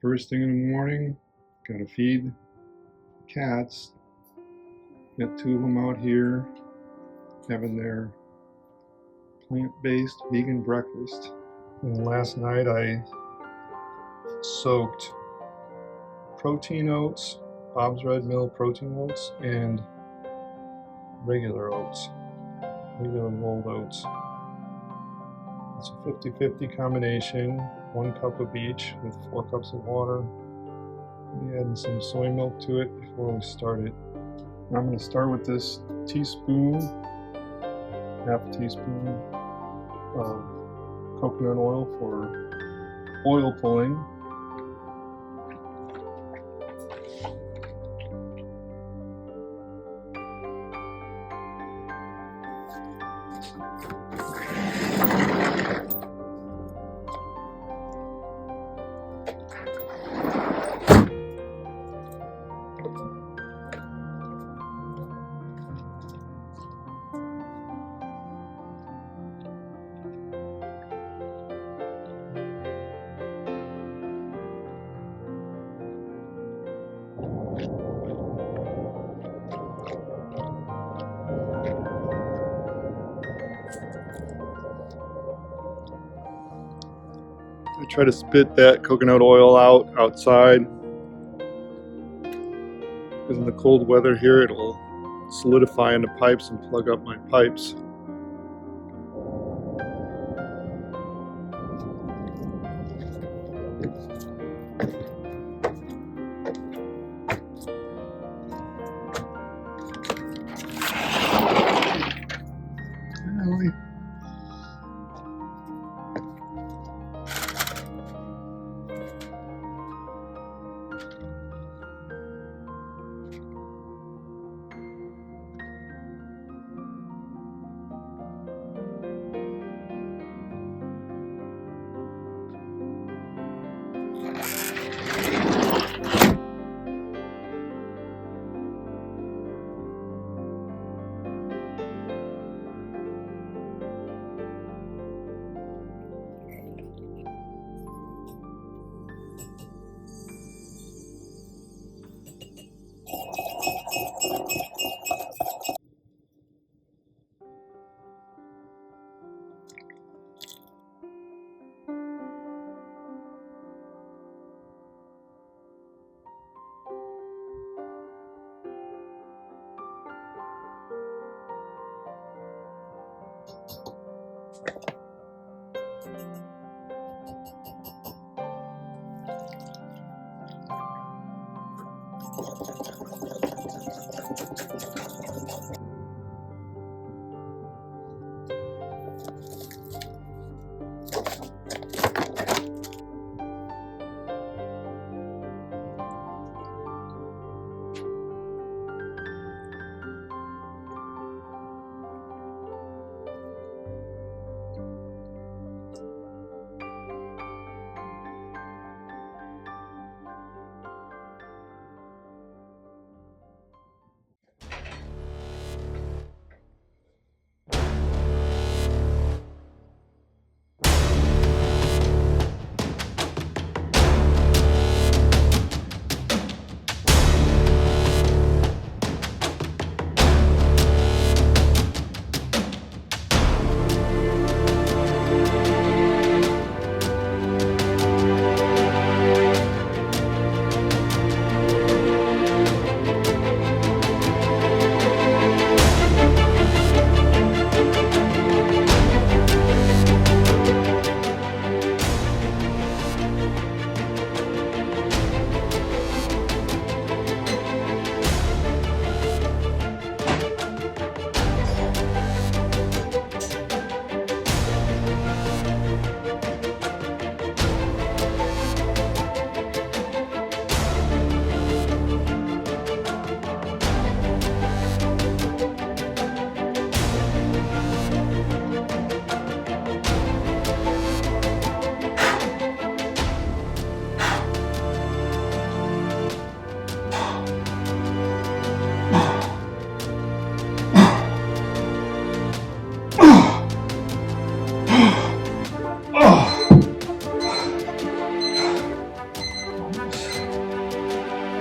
First thing in the morning, gotta feed cats. Got two of them out here having their plant-based vegan breakfast. And last night I soaked protein oats, Bob's Red Mill protein oats, and regular oats, regular rolled oats. It's a 50-50 combination, 1 cup of each with 4 cups of water. We added some soy milk to it before we started. I'm going to start with this teaspoon, half a teaspoon of coconut oil for oil pulling. I try to spit that coconut oil out outside because in the cold weather here it'll solidify in the pipes and plug up my pipes.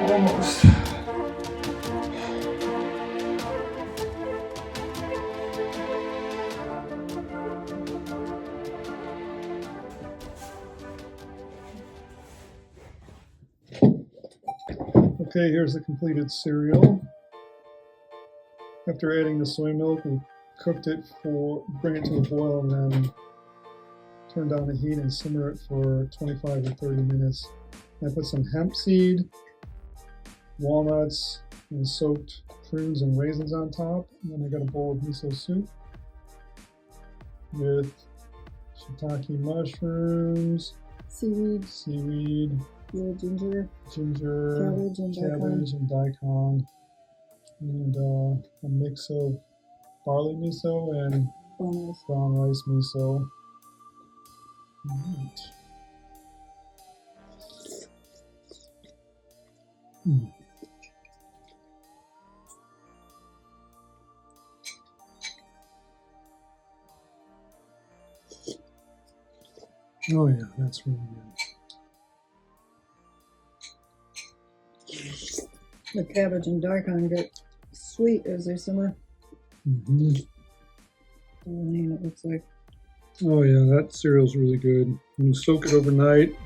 Almost. Okay, here's the completed cereal. After adding the soy milk, we cooked it bring it to a boil, and then turn down the heat and simmer it for 25 to 30 minutes. I put some hemp seed, walnuts, and soaked prunes and raisins on top. And then I got a bowl of miso soup with shiitake mushrooms, seaweed, ginger, cabbage and daikon, and a mix of barley miso and brown rice miso. Right. Oh yeah, that's really good. The cabbage and daikon get sweet as they simmer. Mm-hmm. It looks like. Oh yeah, that cereal's really good. When you soak it overnight,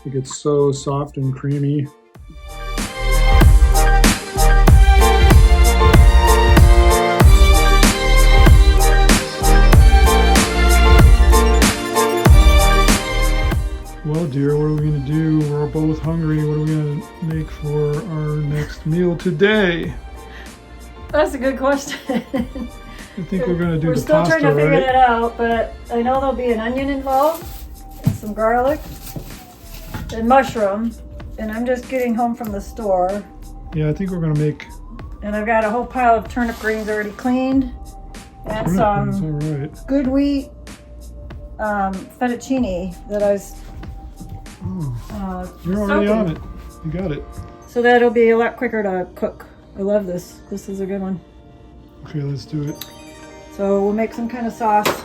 it gets so soft and creamy. Well, dear, what are we going to do? We're both hungry. What are we going to make for our next meal today? That's a good question. I think we're going to do the pasta, right? We're still trying to figure that out, but I know there'll be an onion involved, and some garlic, and mushroom, and I'm just getting home from the store. Yeah, I think we're going to make... And I've got a whole pile of turnip greens already cleaned, and some good wheat fettuccine that I was you're already on it. You got it. So that'll be a lot quicker to cook. I love this. This is a good one. Okay, let's do it. So we'll make some kind of sauce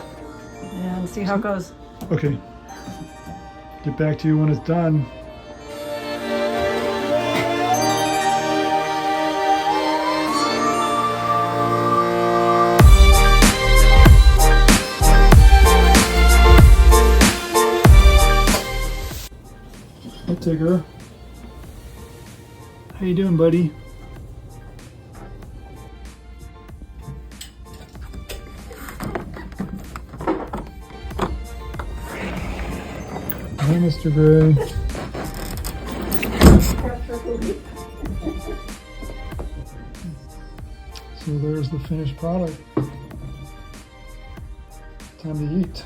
and see how it goes. Okay. Get back to you when it's done. Hey, Tigger. How you doing, buddy? Hi, Mr. Gray. So there's the finished product. Time to eat.